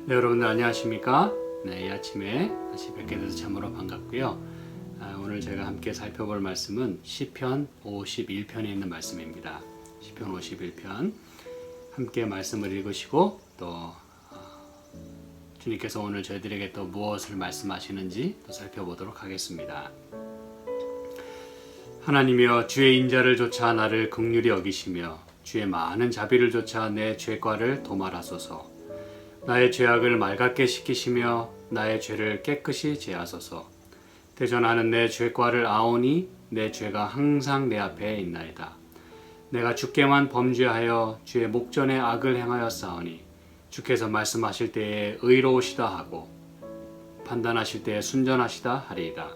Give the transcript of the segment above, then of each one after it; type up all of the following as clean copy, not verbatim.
네, 여러분들 안녕하십니까? 네, 이 아침에 다시 뵙게 돼서 참으로 반갑고요. 오늘 제가 함께 살펴볼 말씀은 시편 51편에 있는 말씀입니다. 시편 51편 함께 말씀을 읽으시고 또 주님께서 오늘 저희들에게 또 무엇을 말씀하시는지 또 살펴보도록 하겠습니다. 하나님이여, 주의 인자를 조차 나를 긍휼히 여기시며 주의 많은 자비를 조차 내 죄과를 도말하소서. 나의 죄악을 맑게 씻기시며 나의 죄를 깨끗이 제하소서. 대전하는 내 죄과를 아오니 내 죄가 항상 내 앞에 있나이다. 내가 주께만 범죄하여 주의 목전에 악을 행하였사오니 주께서 말씀하실 때에 의로우시다 하고 판단하실 때에 순전하시다 하리이다.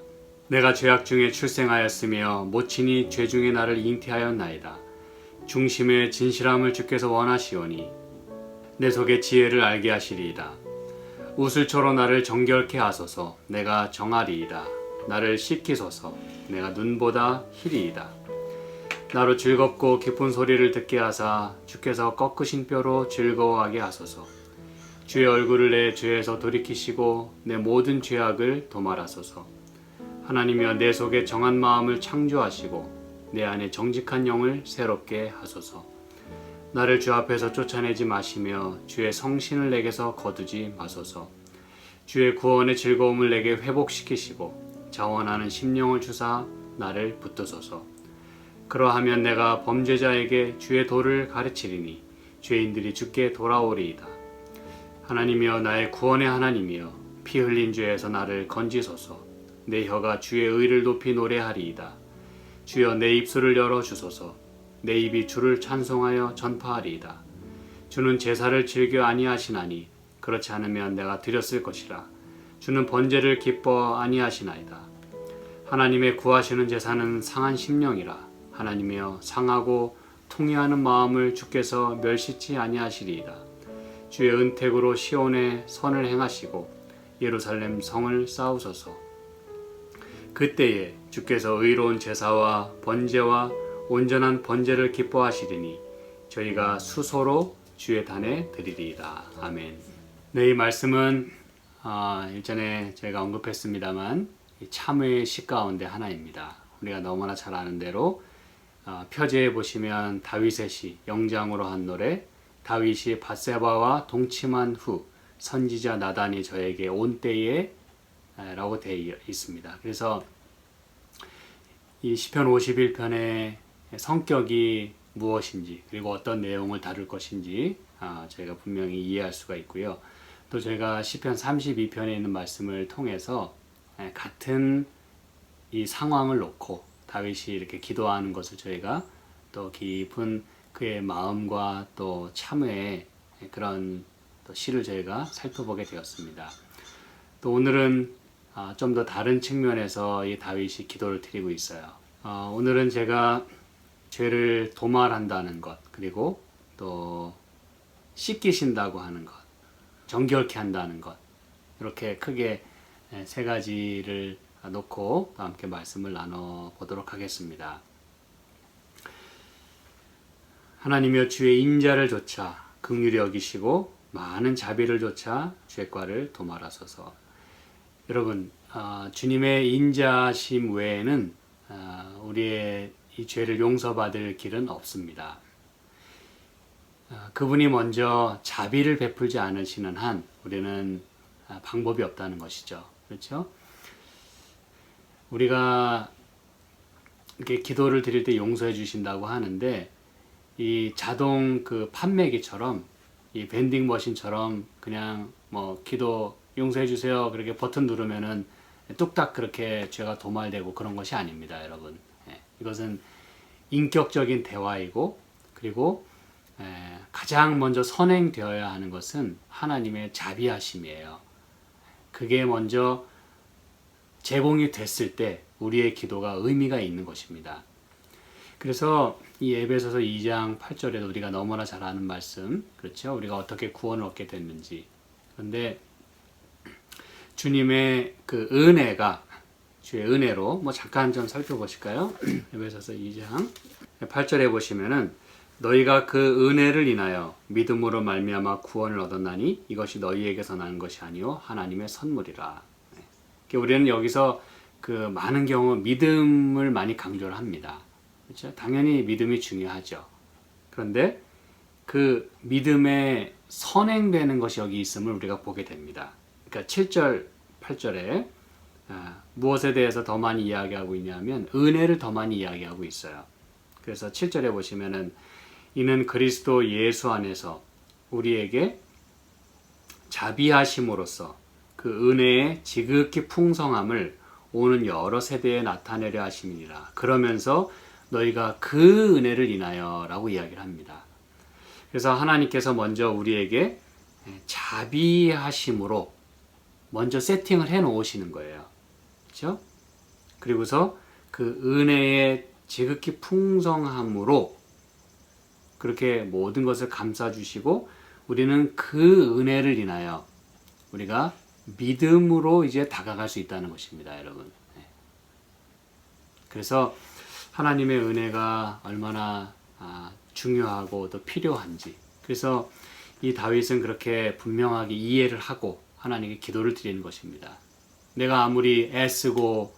내가 죄악 중에 출생하였으며 모친이 죄 중에 나를 잉태하였나이다. 중심의 진실함을 주께서 원하시오니 내 속의 지혜를 알게 하시리이다. 우슬초로 나를 정결케 하소서. 내가 정하리이다. 나를 씻기소서. 내가 눈보다 희리이다. 나로 즐겁고 기쁜 소리를 듣게 하사 주께서 꺾으신 뼈로 즐거워하게 하소서. 주의 얼굴을 내 죄에서 돌이키시고 내 모든 죄악을 도말하소서. 하나님이여, 내 속에 정한 마음을 창조하시고 내 안에 정직한 영을 새롭게 하소서. 나를 주 앞에서 쫓아내지 마시며 주의 성신을 내게서 거두지 마소서. 주의 구원의 즐거움을 내게 회복시키시고 자원하는 심령을 주사 나를 붙드소서. 그러하면 내가 범죄자에게 주의 도를 가르치리니 죄인들이 주께 돌아오리이다. 하나님이여, 나의 구원의 하나님이여, 피 흘린 죄에서 나를 건지소서. 내 혀가 주의 의를 높이 노래하리이다. 주여, 내 입술을 열어주소서. 내 입이 주를 찬송하여 전파하리이다. 주는 제사를 즐겨 아니하시나니 그렇지 않으면 내가 드렸을 것이라. 주는 번제를 기뻐 아니하시나이다. 하나님의 구하시는 제사는 상한 심령이라. 하나님이여, 상하고 통회하는 마음을 주께서 멸시치 아니하시리이다. 주의 은택으로 시온에 선을 행하시고 예루살렘 성을 쌓으소서. 그때에 주께서 의로운 제사와 번제와 온전한 번제를 기뻐하시리니 저희가 수소로 주의 단에 드리리이다. 아멘. 네, 이 말씀은 일전에 제가 언급했습니다만 참회의 시 가운데 하나입니다. 우리가 너무나 잘 아는 대로 표제에 보시면 다윗의 시, 영장으로 한 노래, 다윗이 밧세바와 동침한 후 선지자 나단이 저에게 온 때에 라고 되어 있습니다. 그래서 이 시편 51편의 성격이 무엇인지, 그리고 어떤 내용을 다룰 것인지 저희가 분명히 이해할 수가 있고요. 또 제가 시편 32편에 있는 말씀을 통해서 같은 이 상황을 놓고 다윗이 이렇게 기도하는 것을 저희가 또 깊은 그의 마음과 또 참회의 그런 또 시를 저희가 살펴보게 되었습니다. 또 오늘은 좀 더 다른 측면에서 이 다윗이 기도를 드리고 있어요. 오늘은 제가 죄를 도말한다는 것, 그리고 또 씻기신다고 하는 것, 정결케 한다는 것, 이렇게 크게 세 가지를 놓고 함께 말씀을 나눠보도록 하겠습니다. 하나님이여, 주의 인자를 조차 긍휼히 여기시고 많은 자비를 조차 죄과를 도말하소서. 여러분, 주님의 인자심 외에는 우리의 이 죄를 용서받을 길은 없습니다. 그분이 먼저 자비를 베풀지 않으시는 한 우리는 방법이 없다는 것이죠. 그렇죠? 우리가 이렇게 기도를 드릴 때 용서해 주신다고 하는데 이 자동 그 판매기처럼, 이 벤딩 머신처럼 그냥 뭐 기도 용서해 주세요 그렇게 버튼 누르면은 뚝딱 그렇게 죄가 도말되고 그런 것이 아닙니다, 여러분. 이것은 인격적인 대화이고, 그리고 가장 먼저 선행되어야 하는 것은 하나님의 자비하심이에요. 그게 먼저 제공이 됐을 때 우리의 기도가 의미가 있는 것입니다. 그래서 이 에베소서 2장 8절에도 우리가 너무나 잘 아는 말씀, 그렇죠? 우리가 어떻게 구원을 얻게 됐는지. 그런데 주님의 그 은혜가, 주의 은혜로 잠깐 좀 살펴보실까요? 에베소서 2장 8절에 보시면은 너희가 그 은혜를 인하여 믿음으로 말미암아 구원을 얻었나니 이것이 너희에게서 나는 것이 아니요 하나님의 선물이라. 우리는 여기서 그 많은 경우 믿음을 많이 강조를 합니다. 그렇죠? 당연히 믿음이 중요하죠. 그런데 그 믿음에 선행되는 것이 여기 있음을 우리가 보게 됩니다. 그러니까 7절, 8절에 무엇에 대해서 더 많이 이야기하고 있냐면 은혜를 더 많이 이야기하고 있어요. 그래서 7절에 보시면은 이는 그리스도 예수 안에서 우리에게 자비하심으로써 그 은혜의 지극히 풍성함을 오는 여러 세대에 나타내려 하심이니라. 그러면서 너희가 그 은혜를 인하여 라고 이야기를 합니다. 그래서 하나님께서 먼저 우리에게 자비하심으로 먼저 세팅을 해 놓으시는 거예요. 그렇죠? 그리고서 그 은혜의 지극히 풍성함으로 그렇게 모든 것을 감싸주시고 우리는 그 은혜를 인하여 우리가 믿음으로 이제 다가갈 수 있다는 것입니다, 여러분. 그래서 하나님의 은혜가 얼마나 중요하고 또 필요한지. 그래서 이 다윗은 그렇게 분명하게 이해를 하고 하나님께 기도를 드리는 것입니다. 내가 아무리 애쓰고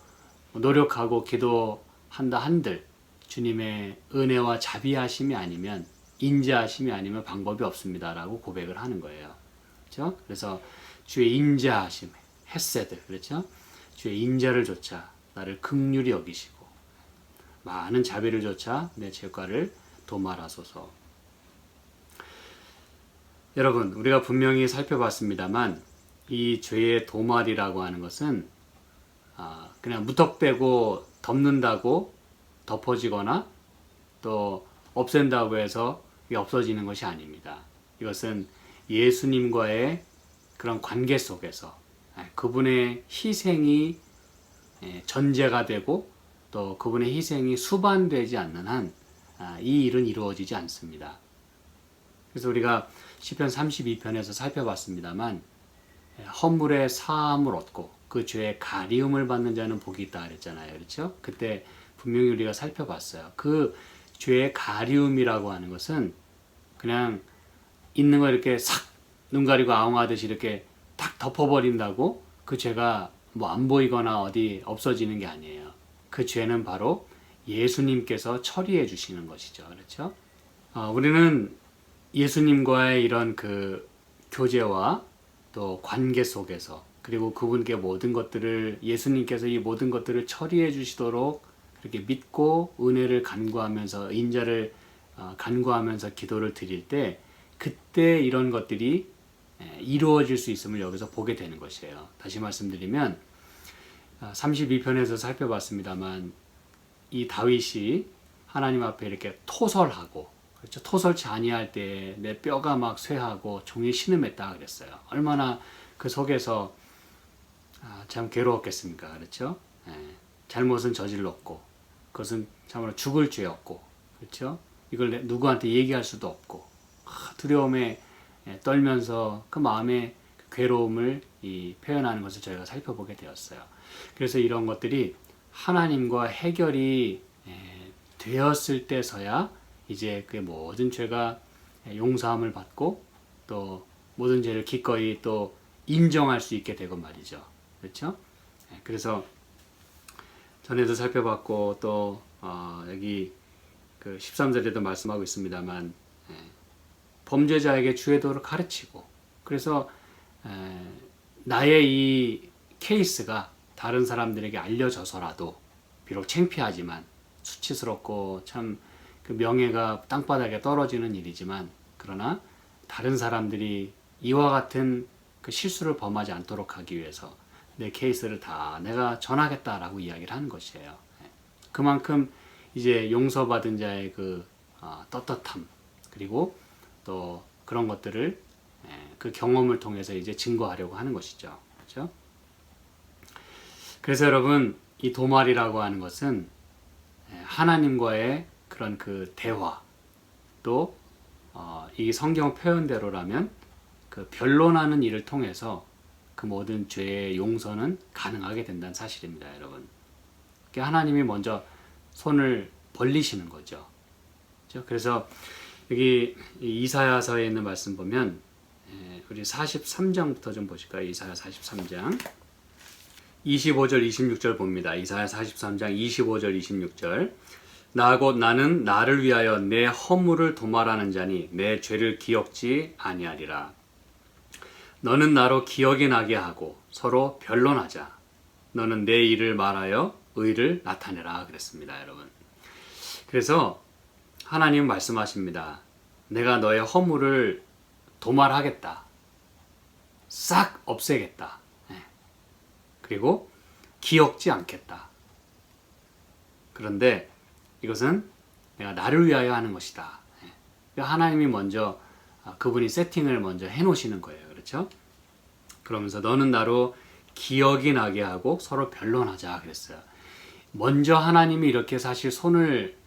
노력하고 기도한다 한들 주님의 은혜와 자비하심이 아니면 인자하심이 아니면 방법이 없습니다라고 고백을 하는 거예요. 그렇죠? 그래서 주의 인자하심, 헤세드, 그렇죠? 주의 인자를 조차 나를 긍휼히 여기시고 많은 자비를 조차 내 죄과를 도말하소서. 여러분, 우리가 분명히 살펴봤습니다만 이 죄의 도말이라고 하는 것은 그냥 무턱대고 덮는다고 덮어지거나 또 없앤다고 해서 이게 없어지는 것이 아닙니다. 이것은 예수님과의 그런 관계 속에서 그분의 희생이 전제가 되고 또 그분의 희생이 수반되지 않는 한 이 일은 이루어지지 않습니다. 그래서 우리가 시편 32편에서 살펴봤습니다만 허물의 사함을 얻고 그 죄의 가리움을 받는 자는 복이 있다 그랬잖아요. 그렇죠? 그때 분명히 우리가 살펴봤어요. 그 죄의 가리움이라고 하는 것은 그냥 있는 거 이렇게 싹 눈 가리고 아웅하듯이 이렇게 딱 덮어버린다고 그 죄가 뭐 안 보이거나 어디 없어지는 게 아니에요. 그 죄는 바로 예수님께서 처리해 주시는 것이죠. 그렇죠? 우리는 예수님과의 이런 그 교제와 또 관계 속에서 그리고 그분께 모든 것들을 예수님께서 이 모든 것들을 처리해 주시도록 그렇게 믿고 은혜를 간구하면서 인자를 간구하면서 기도를 드릴 때 그때 이런 것들이 이루어질 수 있음을 여기서 보게 되는 것이에요. 다시 말씀드리면 32편에서 살펴봤습니다만 이 다윗이 하나님 앞에 이렇게 토설하고 그렇죠? 토설치 아니할 때 내 뼈가 막 쇠하고 종이 신음했다 그랬어요. 얼마나 그 속에서 참 괴로웠겠습니까? 그렇죠? 잘못은 저질렀고 그것은 참으로 죽을 죄였고 그렇죠? 이걸 누구한테 얘기할 수도 없고 두려움에 떨면서 그 마음의 괴로움을 표현하는 것을 저희가 살펴보게 되었어요. 그래서 이런 것들이 하나님과 해결이 되었을 때서야 이제 그 모든 죄가 용서함을 받고 또 모든 죄를 기꺼이 또 인정할 수 있게 되고 말이죠. 그렇죠? 그래서 전에도 살펴봤고 또 여기 그 13절에도 말씀하고 있습니다만 범죄자에게 주의 도를 가르치고 그래서 나의 이 케이스가 다른 사람들에게 알려져서라도 비록 창피하지만 수치스럽고 참 그 명예가 땅바닥에 떨어지는 일이지만 그러나 다른 사람들이 이와 같은 그 실수를 범하지 않도록 하기 위해서 내 케이스를 다 내가 전하겠다라고 이야기를 하는 것이에요. 그만큼 이제 용서받은 자의 그 떳떳함 그리고 또 그런 것들을 그 경험을 통해서 이제 증거하려고 하는 것이죠. 그렇죠? 그래서 여러분 이 도말이라고 하는 것은 하나님과의 그런 그 대화 또 이 성경 표현대로라면 그 변론하는 일을 통해서 그 모든 죄의 용서는 가능하게 된다는 사실입니다, 여러분. 하나님이 먼저 손을 벌리시는 거죠. 그래서 여기 이사야서에 있는 말씀 보면 우리 43장부터 좀 보실까요? 이사야 43장 25절 26절 봅니다. 이사야 43장 25절 26절 나 곧 나는 나를 위하여 내 허물을 도말하는 자니 내 죄를 기억지 아니하리라. 너는 나로 기억이 나게 하고 서로 변론하자. 너는 내 일을 말하여 의를 나타내라 그랬습니다. 여러분. 그래서 하나님 말씀하십니다. 내가 너의 허물을 도말하겠다. 싹 없애겠다. 그리고 기억지 않겠다. 그런데 이것은 내가 나를 위하여 하는 것이다. 하나님이 먼저 그분이 세팅을 먼저 해놓으시는 거예요. 그렇죠? 그러면서 너는 나로 기억이 나게 하고 서로 변론하자 그랬어요. 먼저 하나님이 이렇게 사실 손을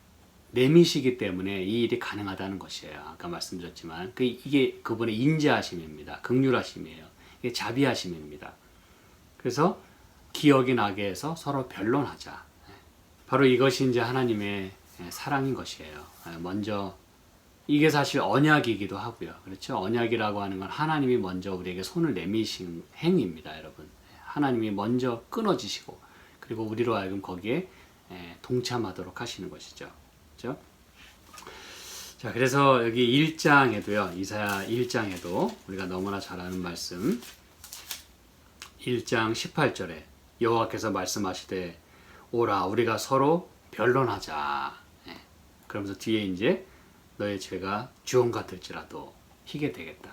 내미시기 때문에 이 일이 가능하다는 것이에요. 아까 말씀드렸지만 이게 그분의 인자하심입니다. 긍휼하심이에요. 이게 자비하심입니다. 그래서 기억이 나게 해서 서로 변론하자. 바로 이것이 이제 하나님의 사랑인 것이에요. 먼저 이게 사실 언약이기도 하고요. 그렇죠? 언약이라고 하는 건 하나님이 먼저 우리에게 손을 내미신 행위입니다, 여러분. 하나님이 먼저 끊어지시고 그리고 우리로 하여금 거기에 동참하도록 하시는 것이죠. 그렇죠? 자, 그래서 여기 1장에도요. 이사야 1장에도 우리가 너무나 잘 아는 말씀 1장 18절에 여호와께서 말씀하시되 오라 우리가 서로 변론하자. 그러면서 뒤에 이제 너의 죄가 주홍 같을지라도 희게 되겠다.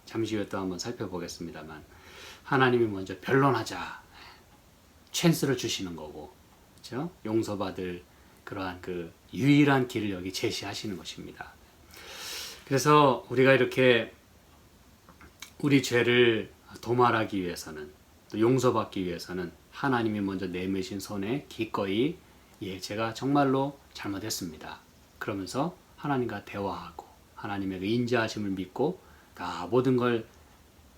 잠시 후에 또 한번 살펴보겠습니다만 하나님이 먼저 변론하자. 찬스를 주시는 거고, 그렇죠? 용서받을 그러한 그 유일한 길을 여기 제시하시는 것입니다. 그래서 우리가 이렇게 우리 죄를 도말하기 위해서는 또 용서받기 위해서는 하나님이 먼저 내미신 손에 기꺼이 제가 정말로 잘못했습니다. 그러면서 하나님과 대화하고 하나님의 그 인자하심을 믿고 다 모든 걸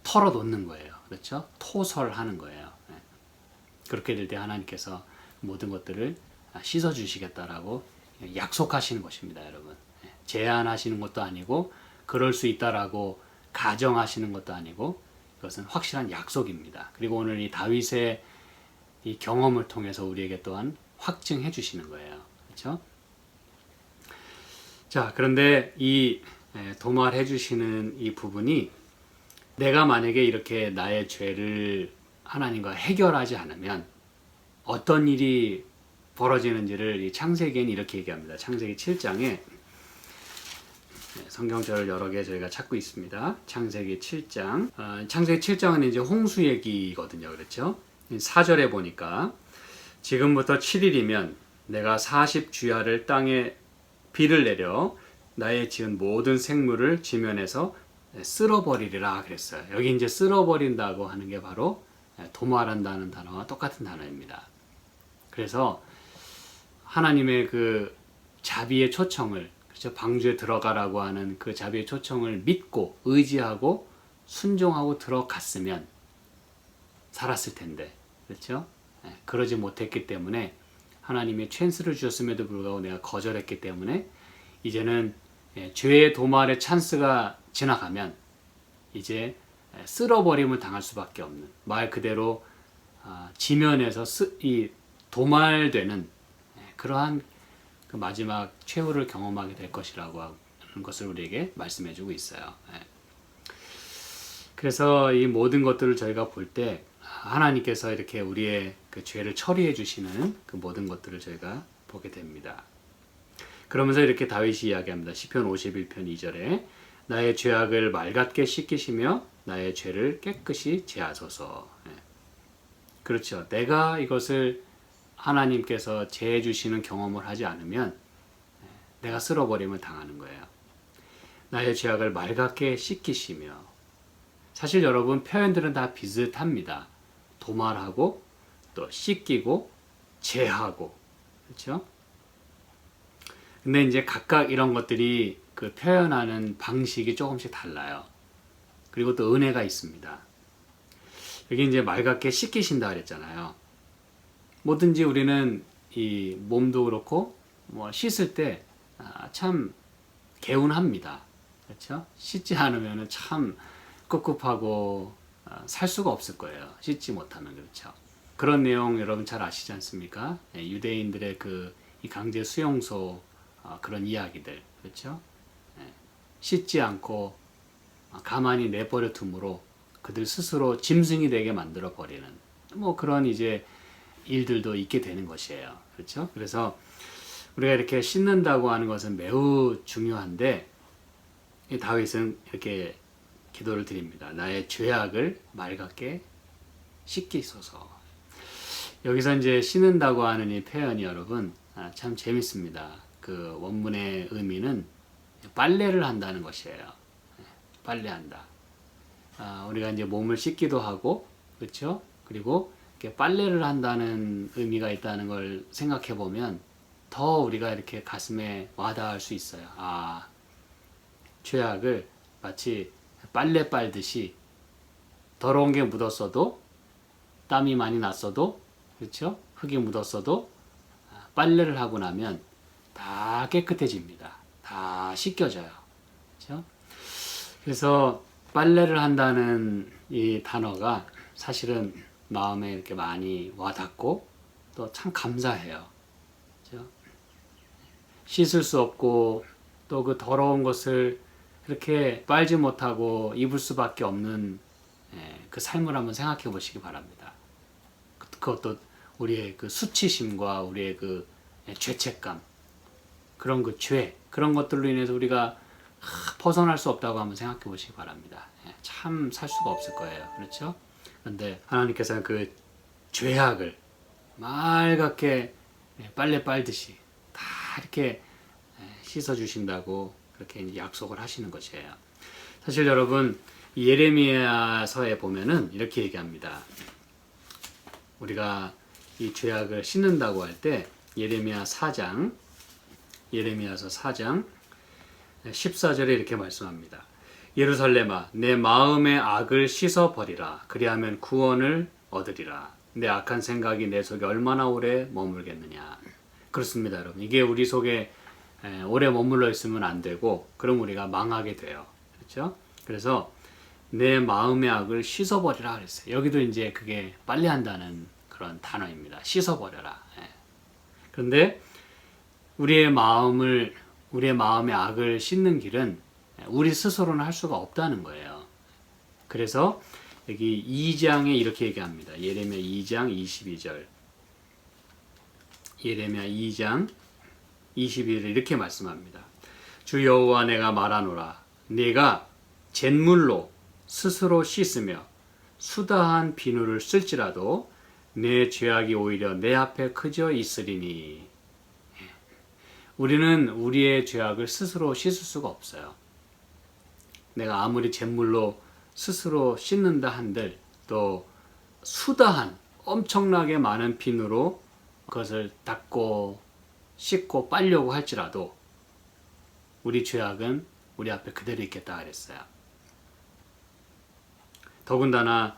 털어놓는 거예요. 그렇죠? 토설하는 거예요. 그렇게 될 때 하나님께서 모든 것들을 씻어주시겠다라고 약속하시는 것입니다, 여러분. 제안하시는 것도 아니고 그럴 수 있다라고 가정하시는 것도 아니고 이것은 확실한 약속입니다. 그리고 오늘 이 다윗의 이 경험을 통해서 우리에게 또한 확증해 주시는 거예요. 그렇죠? 자, 그런데 이 도말해 주시는 이 부분이 내가 만약에 이렇게 나의 죄를 하나님과 해결하지 않으면 어떤 일이 벌어지는지를 이 창세기에는 이렇게 얘기합니다. 창세기 7장에 성경절을 여러 개 저희가 찾고 있습니다. 창세기 7장. 창세기 7장은 이제 홍수 얘기거든요. 그렇죠? 4절에 보니까 지금부터 7일이면 내가 40주야를 땅에 비를 내려 나의 지은 모든 생물을 지면에서 쓸어버리리라 그랬어요. 여기 이제 쓸어버린다고 하는 게 바로 도말한다는 단어와 똑같은 단어입니다. 그래서 하나님의 그 자비의 초청을, 그렇죠? 방주에 들어가라고 하는 그 자비의 초청을 믿고 의지하고 순종하고 들어갔으면 살았을 텐데, 그렇죠? 그러지 못했기 때문에 하나님의 찬스를 주셨음에도 불구하고 내가 거절했기 때문에 이제는 죄의 도말의 찬스가 지나가면 이제 쓸어버림을 당할 수밖에 없는, 말 그대로 지면에서 이 도말되는 그러한 그 마지막 최후를 경험하게 될 것이라고 하는 것을 우리에게 말씀해주고 있어요. 그래서 이 모든 것들을 저희가 볼 때 하나님께서 이렇게 우리의 그 죄를 처리해 주시는 그 모든 것들을 저희가 보게 됩니다. 그러면서 이렇게 다윗이 이야기합니다. 시편 51편 2절에 나의 죄악을 맑게 씻기시며 나의 죄를 깨끗이 제하소서. 그렇죠. 내가 이것을 하나님께서 제해 주시는 경험을 하지 않으면 내가 쓸어버림을 당하는 거예요. 나의 죄악을 맑게 씻기시며. 사실 여러분 표현들은 다 비슷합니다. 도말하고 또 씻기고 제하고, 그렇죠? 근데 이제 각각 이런 것들이 그 표현하는 방식이 조금씩 달라요. 그리고 또 은혜가 있습니다. 여기 이제 맑게 씻기신다 그랬잖아요. 뭐든지 우리는 이 몸도 그렇고 뭐 씻을 때 참 개운합니다. 그렇죠? 씻지 않으면 참 꿉꿉하고 살 수가 없을 거예요. 씻지 못하면. 그렇죠? 그런 내용 여러분 잘 아시지 않습니까? 유대인들의 이 강제 수용소 그런 이야기들. 그렇죠? 씻지 않고 가만히 내버려 둠으로 그들 스스로 짐승이 되게 만들어 버리는 뭐 그런 이제 일들도 있게 되는 것이에요. 그렇죠? 그래서 우리가 이렇게 씻는다고 하는 것은 매우 중요한데 다윗은 이렇게 기도를 드립니다. 나의 죄악을 맑게 씻기소서. 여기서 이제 씻는다고 하는 이 표현이 여러분 참 재밌습니다. 그 원문의 의미는 빨래를 한다는 것이에요. 빨래한다. 우리가 이제 몸을 씻기도 하고, 그렇죠? 그리고 이렇게 빨래를 한다는 의미가 있다는 걸 생각해 보면 더 우리가 이렇게 가슴에 와닿을 수 있어요. 죄악을 마치 빨래 빨듯이 더러운 게 묻었어도, 땀이 많이 났어도, 그렇죠? 흙이 묻었어도 빨래를 하고 나면 다 깨끗해집니다. 다 씻겨져요. 그렇죠? 그래서 빨래를 한다는 이 단어가 사실은 마음에 이렇게 많이 와닿고 또 참 감사해요. 그렇죠? 씻을 수 없고 또 그 더러운 것을 이렇게 빨지 못하고 입을 수밖에 없는 그 삶을 한번 생각해 보시기 바랍니다. 그것도 우리의 그 수치심과 우리의 그 죄책감, 그런 그 죄, 그런 것들로 인해서 우리가 벗어날 수 없다고 한번 생각해 보시기 바랍니다. 참 살 수가 없을 거예요. 그렇죠? 그런데 하나님께서는 그 죄악을 맑게 빨래 빨듯이 다 이렇게 씻어 주신다고 그렇게 이제 약속을 하시는 것이에요. 사실 여러분 예레미야서에 보면은 이렇게 얘기합니다. 우리가 이 죄악을 씻는다고 할 때 예레미야서 4장 14절에 이렇게 말씀합니다. 예루살렘아 내 마음의 악을 씻어버리라. 그리하면 구원을 얻으리라. 내 악한 생각이 내 속에 얼마나 오래 머물겠느냐. 그렇습니다, 여러분. 이게 우리 속에 오래 머물러 있으면 안 되고 그럼 우리가 망하게 돼요. 그렇죠? 그래서 내 마음의 악을 씻어버리라 그랬어요. 여기도 이제 그게 빨래한다는 그런 단어입니다. 씻어버려라. 그런데 우리의 마음의 악을 씻는 길은 우리 스스로는 할 수가 없다는 거예요. 그래서 여기 2장에 이렇게 얘기합니다. 예레미야 2장 22절. 예레미야 2장 22절에 이렇게 말씀합니다. 주 여호와 내가 말하노라. 네가 잿물로 스스로 씻으며 수다한 비누를 쓸지라도 내 죄악이 오히려 내 앞에 크져 있으리니. 우리는 우리의 죄악을 스스로 씻을 수가 없어요. 내가 아무리 잿물로 스스로 씻는다 한들 또 수다한 엄청나게 많은 비누로 그것을 닦고 씻고 빨려고 할지라도 우리 죄악은 우리 앞에 그대로 있겠다 그랬어요. 더군다나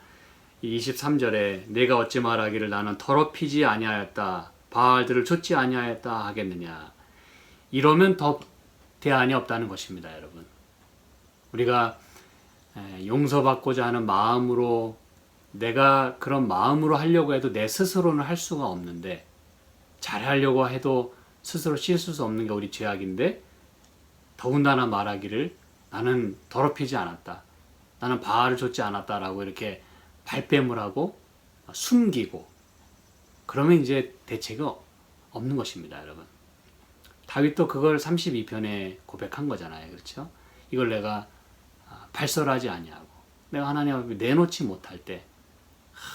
23절에 내가 어찌 말하기를 나는 더럽히지 아니하였다 바알들을 좇지 아니하였다 하겠느냐. 이러면 더 대안이 없다는 것입니다, 여러분. 우리가 용서받고자 하는 마음으로 내가 그런 마음으로 하려고 해도 내 스스로는 할 수가 없는데 잘하려고 해도 스스로 씻을 수 없는 게 우리 죄악인데 더군다나 말하기를 나는 더럽히지 않았다. 나는 바알을 좇지 않았다라고 이렇게 발뺌을 하고 숨기고 그러면 이제 대책이 없는 것입니다, 여러분. 다윗도 그걸 32편에 고백한 거잖아요. 그렇죠? 이걸 내가 발설하지 아니하고 내가 하나님 앞에 내놓지 못할 때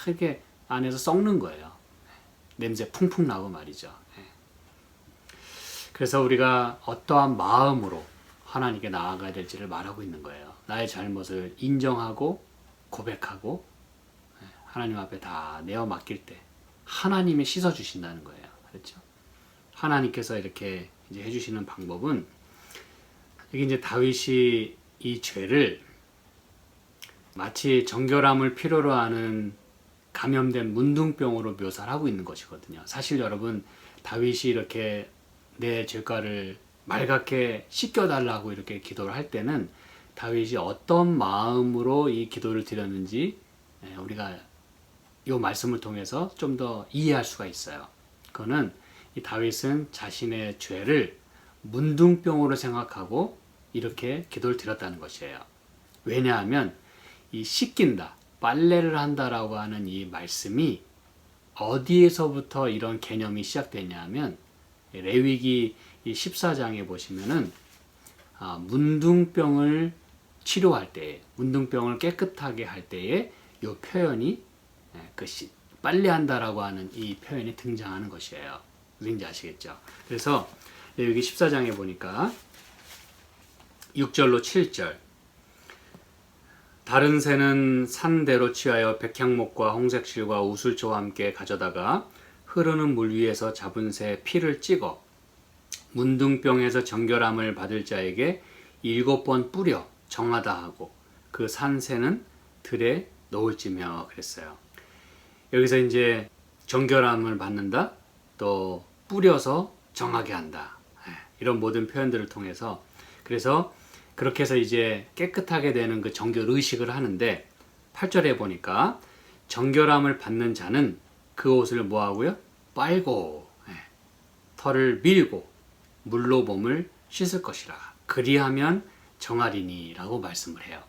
이렇게 안에서 썩는 거예요. 냄새 풍풍 나고 말이죠. 그래서 우리가 어떠한 마음으로 하나님께 나아가야 될지를 말하고 있는 거예요. 나의 잘못을 인정하고 고백하고 하나님 앞에 다 내어 맡길 때 하나님이 씻어 주신다는 거예요. 그렇죠? 하나님께서 이렇게 이제 해주시는 방법은 여기 이제 다윗이 이 죄를 마치 정결함을 필요로 하는 감염된 문둥병으로 묘사를 하고 있는 것이거든요. 사실 여러분 다윗이 이렇게 내 죄가를 맑게 씻겨달라고 이렇게 기도를 할 때는 다윗이 어떤 마음으로 이 기도를 드렸는지 우리가 이 말씀을 통해서 좀 더 이해할 수가 있어요. 그거는 이 다윗은 자신의 죄를 문둥병으로 생각하고 이렇게 기도를 드렸다는 것이에요. 왜냐하면 이 씻긴다, 빨래를 한다라고 하는 이 말씀이 어디에서부터 이런 개념이 시작되냐면 레위기 14장에 보시면은 문둥병을 치료할 때에, 문둥병을 깨끗하게 할 때에 이 표현이 빨래한다라고 하는 이 표현이 등장하는 것이에요. 무슨지 아시겠죠? 그래서 레위기 14장에 보니까 6절로 7절 다른 새는 산대로 취하여 백향목과 홍색실과 우슬초와 함께 가져다가 흐르는 물 위에서 잡은 새 피를 찍어 문둥병에서 정결함을 받을 자에게 7번 뿌려 정하다 하고 그 산새는 들에 놓을지며 그랬어요. 여기서 이제 정결함을 받는다, 또 뿌려서 정하게 한다, 이런 모든 표현들을 통해서 그래서 그렇게 해서 이제 깨끗하게 되는 그 정결 의식을 하는데 8절에 보니까 정결함을 받는 자는 그 옷을 뭐하고요? 빨고 털을 밀고 물로 몸을 씻을 것이라 그리하면 정하리니 라고 말씀을 해요.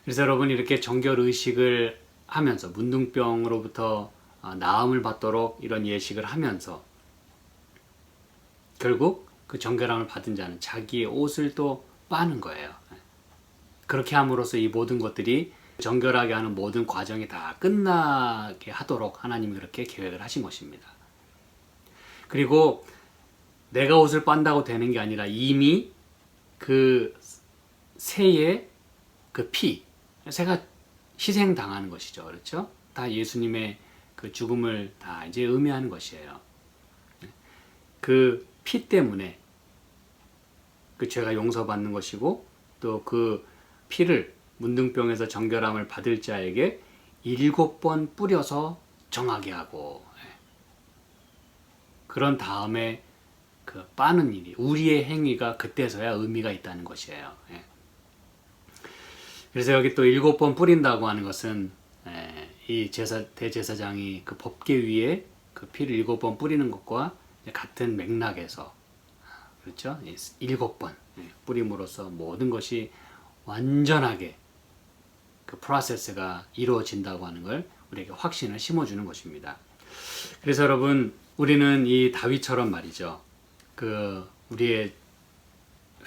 그래서 여러분 이렇게 정결 의식을 하면서 문둥병으로부터 나음을 받도록 이런 예식을 하면서 결국 그 정결함을 받은 자는 자기의 옷을 또 빠는 거예요. 그렇게 함으로써 이 모든 것들이 정결하게 하는 모든 과정이 다 끝나게 하도록 하나님이 그렇게 계획을 하신 것입니다. 그리고 내가 옷을 빤다고 되는 게 아니라 이미 그 새의 그 피, 새가 희생당하는 것이죠. 그렇죠? 다 예수님의 그 죽음을 다 이제 의미하는 것이에요. 그 피 때문에 그 죄가 용서받는 것이고 또 그 피를 문둥병에서 정결함을 받을 자에게 7번 뿌려서 정하게 하고 그런 다음에 그 빠는 일이 우리의 행위가 그때서야 의미가 있다는 것이에요. 그래서 여기 또 7번 뿌린다고 하는 것은 이 대제사장이 그 법궤 위에 그 피를 7번 뿌리는 것과 같은 맥락에서 그렇죠? 7번 뿌림으로써 모든 것이 완전하게 그 프로세스가 이루어진다고 하는 걸 우리에게 확신을 심어주는 것입니다. 그래서 여러분 우리는 이 다윗처럼 말이죠. 그 우리의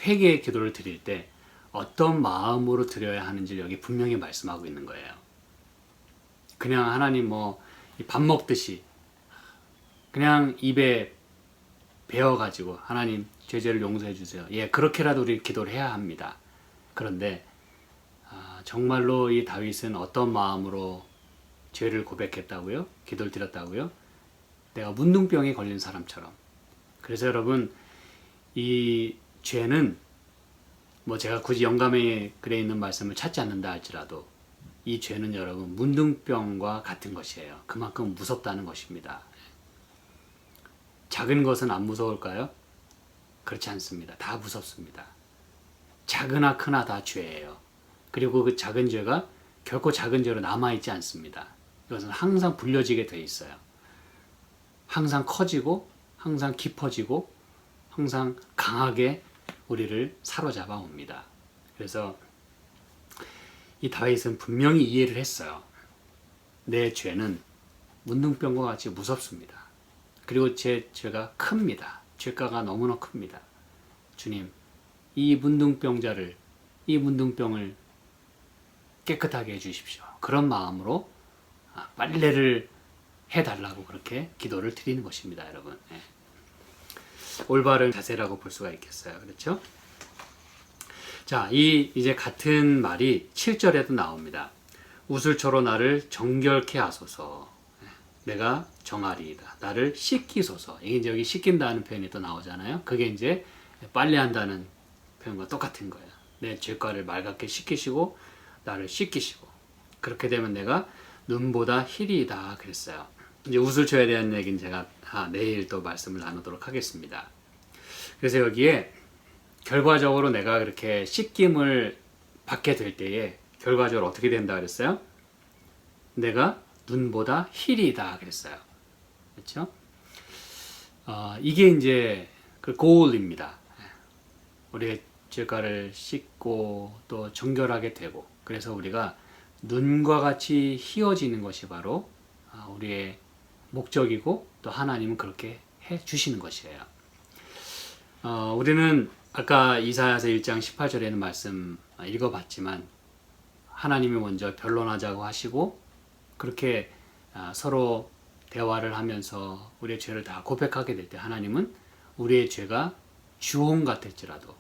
회개의 기도를 드릴 때 어떤 마음으로 드려야 하는지 여기 분명히 말씀하고 있는 거예요. 그냥 하나님 밥 먹듯이 그냥 입에 배워가지고 하나님 죄를 용서해 주세요. 그렇게라도 우리 기도를 해야 합니다. 그런데 정말로 이 다윗은 어떤 마음으로 죄를 고백했다고요? 기도를 드렸다고요? 내가 문둥병에 걸린 사람처럼. 그래서 여러분 이 죄는 제가 굳이 영감의 글에 있는 말씀을 찾지 않는다 할지라도 이 죄는 여러분 문둥병과 같은 것이에요. 그만큼 무섭다는 것입니다. 작은 것은 안 무서울까요? 그렇지 않습니다. 다 무섭습니다. 작으나 크나 다 죄예요. 그리고 그 작은 죄가 결코 작은 죄로 남아있지 않습니다. 이것은 항상 불려지게 돼 있어요. 항상 커지고 항상 깊어지고 항상 강하게 우리를 사로잡아 옵니다. 그래서 이 다윗은 분명히 이해를 했어요. 내 죄는 문둥병과 같이 무섭습니다. 그리고 제 죄가 큽니다. 죄가가 너무나 큽니다. 주님, 이 문둥병을 깨끗하게 해주십시오. 그런 마음으로 빨래를 해달라고 그렇게 기도를 드리는 것입니다, 여러분. 올바른 자세라고 볼 수가 있겠어요. 그렇죠? 자, 이제 같은 말이 7절에도 나옵니다. 우슬초로 나를 정결케 하소서. 내가 정하리이다. 나를 씻기소서. 이게 이제 여기 씻긴다는 표현이 또 나오잖아요. 그게 이제 빨래한다는 표현과 똑같은 거예요. 내 죄과를 맑게 씻기시고 나를 씻기시고 그렇게 되면 내가 눈보다 희리이다 그랬어요. 이제 우슬초에 대한 얘기는 제가 내일 또 말씀을 나누도록 하겠습니다. 그래서 여기에 결과적으로 내가 그렇게 씻김을 받게 될 때에 결과적으로 어떻게 된다 그랬어요? 내가 눈보다 희리다 그랬어요. 그렇죠? 이게 이제 그 goal입니다. 우리의 죄가를 씻고 또 정결하게 되고, 그래서 우리가 눈과 같이 희어지는 것이 바로 우리의 목적이고, 또 하나님은 그렇게 해 주시는 것이에요. 우리는 아까 이사야서 1장 18절에는 말씀 읽어봤지만, 하나님이 먼저 변론하자고 하시고 그렇게 서로 대화를 하면서 우리의 죄를 다 고백하게 될 때 하나님은 우리의 죄가 주홍 같을지라도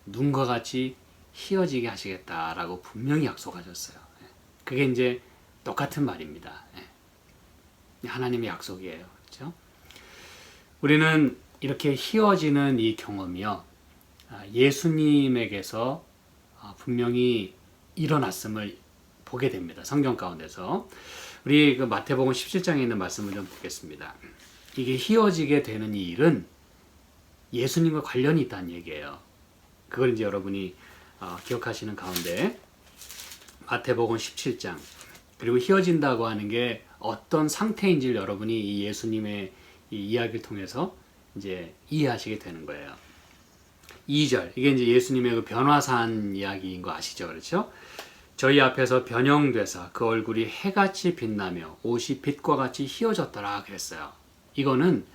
눈과 같이 희어지게 하시겠다라고 분명히 약속하셨어요. 그게 이제 똑같은 말입니다. 하나님의 약속이에요. 그렇죠? 우리는 이렇게 희어지는 이 경험이요, 예수님에게서 분명히 일어났음을 보게 됩니다. 성경 가운데서. 우리 그 마태복음 17장에 있는 말씀을 좀 보겠습니다. 이게 희어지게 되는 이 일은 예수님과 관련이 있다는 얘기예요. 그걸 이제 여러분이 기억하시는 가운데, 마태복음 17장, 그리고 희어진다고 하는 게 어떤 상태인지를 여러분이 이 예수님의 이 이야기를 통해서 이제 이해하시게 되는 거예요. 2절, 이게 이제 예수님의 그 변화산 이야기인 거 아시죠? 그렇죠? 저희 앞에서 변형되사 그 얼굴이 해같이 빛나며 옷이 빛과 같이 희어졌더라 그랬어요. 이거는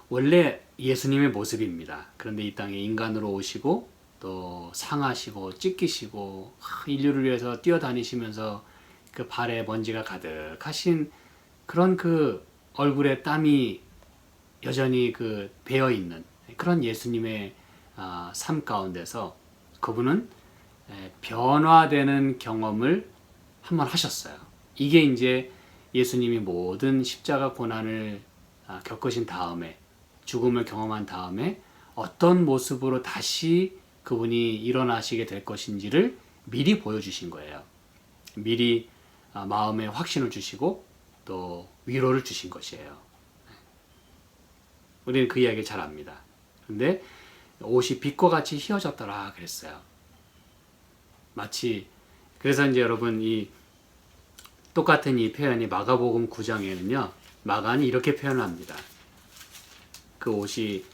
원래 예수님의 모습입니다. 그런데 이 땅에 인간으로 오시고 또 상하시고 찢기시고 인류를 위해서 뛰어다니시면서 그 발에 먼지가 가득하신 그런 그 얼굴에 땀이 여전히 그 배어 있는 그런 예수님의 삶 가운데서 그분은 변화되는 경험을 한번 하셨어요. 이게 이제 예수님이 모든 십자가 고난을 겪으신 다음에, 죽음을 경험한 다음에 어떤 모습으로 다시 그분이 일어나시게 될 것인지를 미리 보여주신 거예요. 미리 마음에 확신을 주시고 또 위로를 주신 것이에요. 우리는 그 이야기를 잘 압니다. 근데 옷이 빛과 같이 희어졌더라 그랬어요. 마치, 그래서 이제 여러분 이 똑같은 이 표현이 마가복음 9장에는요, 마가는 이렇게 표현합니다. 그 옷이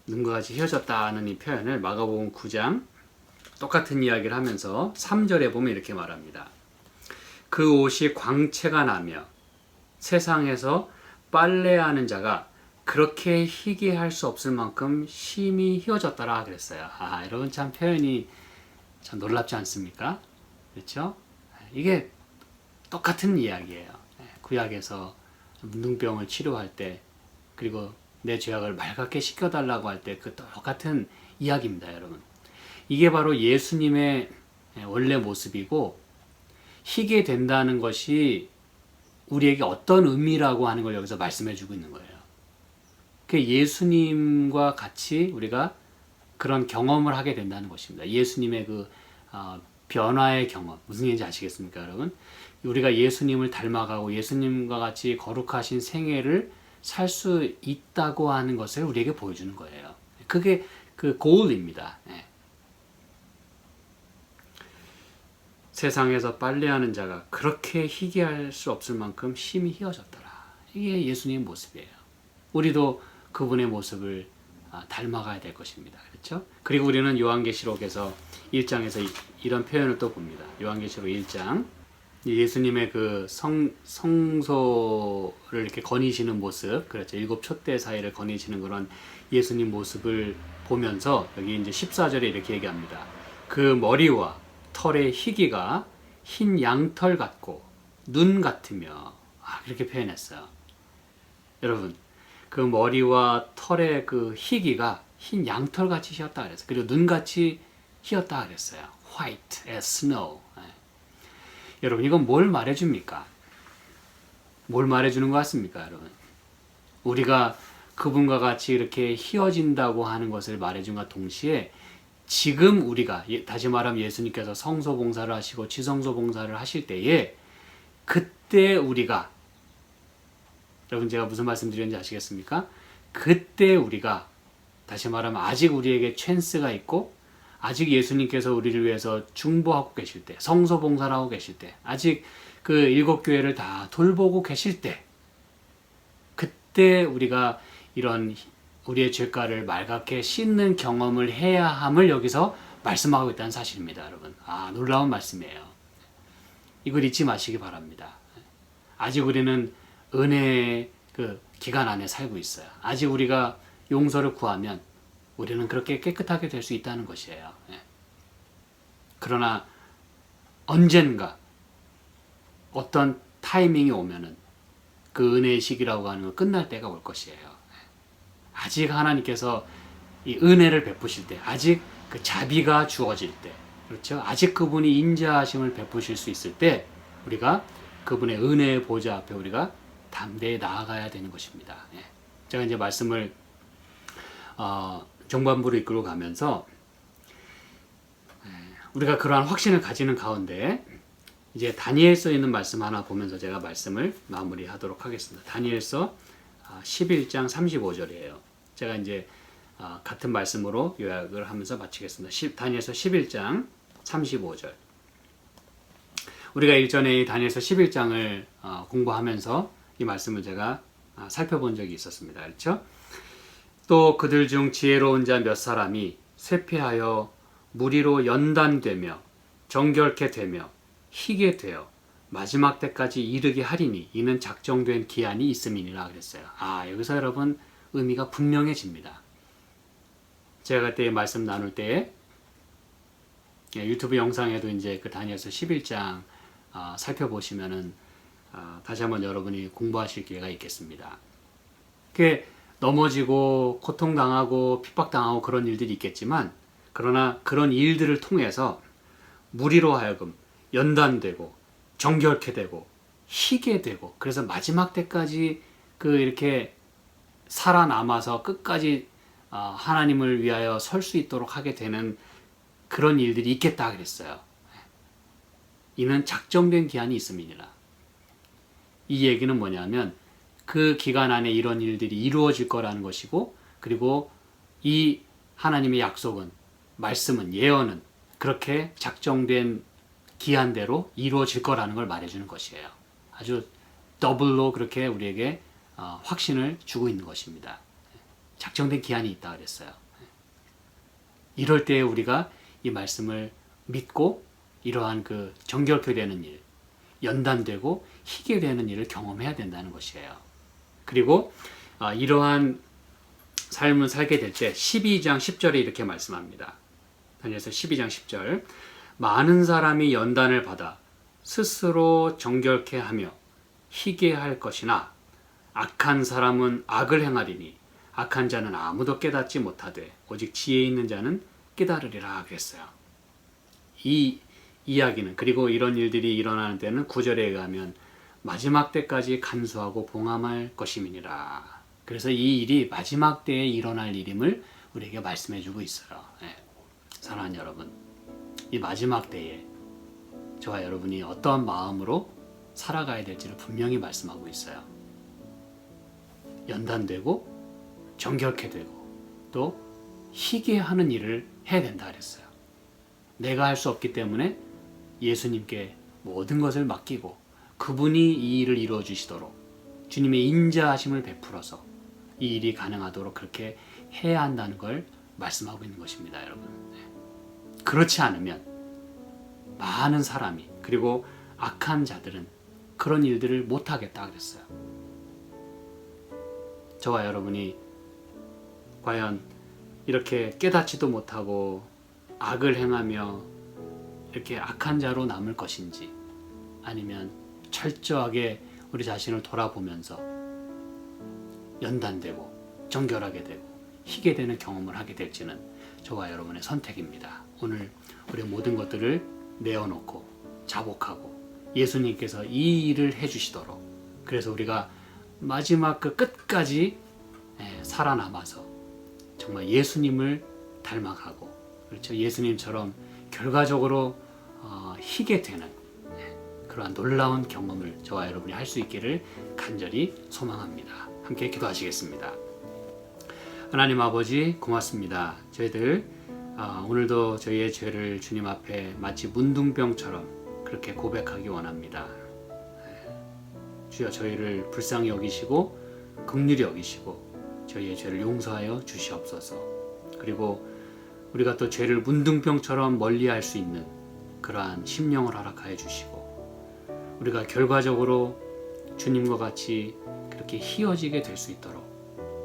눈과 같이 휘어졌다는 이 표현을 마가복음 9장 똑같은 이야기를 하면서 3절에 보면 이렇게 말합니다. 그 옷이 광채가 나며 세상에서 빨래하는 자가 그렇게 희귀할 수 없을 만큼 심히 휘어졌더라 그랬어요. 여러분 참 표현이 참 놀랍지 않습니까? 그렇죠? 이게 똑같은 이야기예요. 구약에서 문둥병을 치료할 때, 그리고 내 죄악을 맑게 씻겨달라고 할 때 그 똑같은 이야기입니다, 여러분. 이게 바로 예수님의 원래 모습이고, 희게 된다는 것이 우리에게 어떤 의미라고 하는 걸 여기서 말씀해 주고 있는 거예요. 그 예수님과 같이 우리가 그런 경험을 하게 된다는 것입니다. 예수님의 그 변화의 경험, 무슨 얘기인지 아시겠습니까, 여러분? 우리가 예수님을 닮아가고 예수님과 같이 거룩하신 생애를 살 수 있다고 하는 것을 우리에게 보여주는 거예요. 그게 그 goal입니다. 세상에서 빨래하는 자가 그렇게 희귀할 수 없을 만큼 심히 희어졌더라. 이게 예수님의 모습이에요. 우리도 그분의 모습을 닮아가야 될 것입니다. 그렇죠? 그리고 우리는 요한계시록에서 1장에서 이런 표현을 또 봅니다. 요한계시록 1장, 예수님의 그 성소를 이렇게 거니시는 모습, 그렇죠? 7 촛대 사이를 거니시는 그런 예수님 모습을 보면서 여기 이제 14절에 이렇게 얘기합니다. 그 머리와 털의 희기가 흰 양털 같고 눈 같으며, 이렇게 표현했어요. 여러분, 그 머리와 털의 그 희기가 흰 양털 같이 휘었다 그랬어요. 그리고 눈 같이 휘었다 그랬어요. White as snow. 여러분, 이건 뭘 말해줍니까? 뭘 말해주는 것 같습니까, 여러분? 우리가 그분과 같이 이렇게 휘어진다고 하는 것을 말해준과 동시에 지금 우리가, 다시 말하면 예수님께서 성소 봉사를 하시고 지성소 봉사를 하실 때에 그때 우리가, 여러분 제가 무슨 말씀 드렸는지 아시겠습니까? 그때 우리가 다시 말하면 아직 우리에게 찬스가 있고 아직 예수님께서 우리를 위해서 중보하고 계실 때, 성소봉사를 하고 계실 때, 아직 그 7교회를 다 돌보고 계실 때, 그때 우리가 이런 우리의 죄가를 말갛게 씻는 경험을 해야 함을 여기서 말씀하고 있다는 사실입니다, 여러분. 놀라운 말씀이에요. 이걸 잊지 마시기 바랍니다. 아직 우리는 은혜의 그 기간 안에 살고 있어요. 아직 우리가 용서를 구하면 우리는 그렇게 깨끗하게 될 수 있다는 것이에요. 그러나 언젠가 어떤 타이밍이 오면은 그 은혜의 시기라고 하는 건 끝날 때가 올 것이에요. 아직 하나님께서 이 은혜를 베푸실 때, 아직 그 자비가 주어질 때, 그렇죠? 아직 그분이 인자하심을 베푸실 수 있을 때 우리가 그분의 은혜의 보좌 앞에 우리가 담대히 나아가야 되는 것입니다. 제가 이제 말씀을 정반부로 이끌어 가면서 우리가 그러한 확신을 가지는 가운데 이제 다니엘서 있는 말씀 하나 보면서 제가 말씀을 마무리하도록 하겠습니다. 다니엘서 11장 35절이에요. 제가 이제 같은 말씀으로 요약을 하면서 마치겠습니다. 다니엘서 11장 35절. 우리가 일전에 다니엘서 11장을 공부하면서 이 말씀을 제가 살펴본 적이 있었습니다. 그렇죠? 또 그들 중 지혜로운 자 몇 사람이 쇠폐하여 무리로 연단되며 정결케 되며 희게 되어 마지막 때까지 이르게 하리니 이는 작정된 기한이 있음이니라 그랬어요. 여기서 여러분 의미가 분명해집니다. 제가 그때 말씀 나눌 때에 유튜브 영상에도 이제 그 다니엘서 11장 살펴보시면은 다시 한번 여러분이 공부하실 기회가 있겠습니다. 그게 넘어지고 고통당하고 핍박당하고 그런 일들이 있겠지만 그러나 그런 일들을 통해서 무리로 하여금 연단되고 정결케 되고 희게 되고 그래서 마지막 때까지 그 이렇게 살아남아서 끝까지 하나님을 위하여 설 수 있도록 하게 되는 그런 일들이 있겠다 그랬어요. 이는 작정된 기한이 있음이니라. 이 얘기는 뭐냐면 그 기간 안에 이런 일들이 이루어질 거라는 것이고 그리고 이 하나님의 약속은 말씀은 예언은 그렇게 작정된 기한대로 이루어질 거라는 걸 말해주는 것이에요. 아주 더블로 그렇게 우리에게 확신을 주고 있는 것입니다. 작정된 기한이 있다 그랬어요. 이럴 때 우리가 이 말씀을 믿고 이러한 그 정결케 되는 일, 연단되고 희게 되는 일을 경험해야 된다는 것이에요. 그리고 이러한 삶을 살게 될 때 12장 10절에 이렇게 말씀합니다. 다니엘서 12장 10절 많은 사람이 연단을 받아 스스로 정결케 하며 희게 할 것이나 악한 사람은 악을 행하리니 악한 자는 아무도 깨닫지 못하되 오직 지혜 있는 자는 깨달으리라 그랬어요. 이 이야기는 그리고 이런 일들이 일어나는 때는 9절에 의하면 마지막 때까지 간수하고 봉함할 것임이니라. 그래서 이 일이 마지막 때에 일어날 일임을 우리에게 말씀해 주고 있어요. 사랑하는 여러분, 이 마지막 때에 저와 여러분이 어떠한 마음으로 살아가야 될지를 분명히 말씀하고 있어요. 연단되고 정결케 되고 또 희게 하는 일을 해야 된다 그랬어요. 내가 할 수 없기 때문에 예수님께 모든 것을 맡기고 그분이 이 일을 이루어 주시도록 주님의 인자하심을 베풀어서 이 일이 가능하도록 그렇게 해야 한다는 걸 말씀하고 있는 것입니다, 여러분. 그렇지 않으면 많은 사람이 그리고 악한 자들은 그런 일들을 못하겠다 그랬어요. 저와 여러분이 과연 이렇게 깨닫지도 못하고 악을 행하며 이렇게 악한 자로 남을 것인지 아니면 철저하게 우리 자신을 돌아보면서 연단되고 정결하게 되고 희게 되는 경험을 하게 될지는 저와 여러분의 선택입니다. 오늘 우리 모든 것들을 내어놓고 자복하고 예수님께서 이 일을 해주시도록 그래서 우리가 마지막 그 끝까지 살아남아서 정말 예수님을 닮아가고 그렇죠? 예수님처럼 결과적으로 희게 되는 그러한 놀라운 경험을 저와 여러분이 할 수 있기를 간절히 소망합니다. 함께 기도하시겠습니다. 하나님 아버지 고맙습니다. 저희들 오늘도 저희의 죄를 주님 앞에 마치 문둥병처럼 그렇게 고백하기 원합니다. 주여 저희를 불쌍히 여기시고 긍휼히 여기시고 저희의 죄를 용서하여 주시옵소서. 그리고 우리가 또 죄를 문둥병처럼 멀리할 수 있는 그러한 심령을 허락하여 주시고 우리가 결과적으로 주님과 같이 그렇게 희어지게 될 수 있도록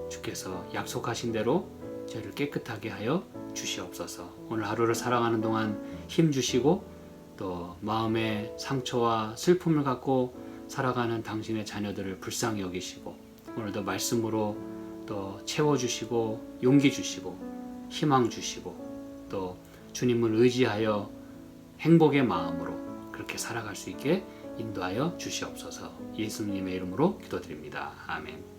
주께서 약속하신 대로 죄를 깨끗하게 하여 주시옵소서. 오늘 하루를 살아가는 동안 힘 주시고 또 마음의 상처와 슬픔을 갖고 살아가는 당신의 자녀들을 불쌍히 여기시고 오늘도 말씀으로 또 채워주시고 용기 주시고 희망 주시고 또 주님을 의지하여 행복의 마음으로 그렇게 살아갈 수 있게 인도하여 주시옵소서. 예수님의 이름으로 기도드립니다. 아멘.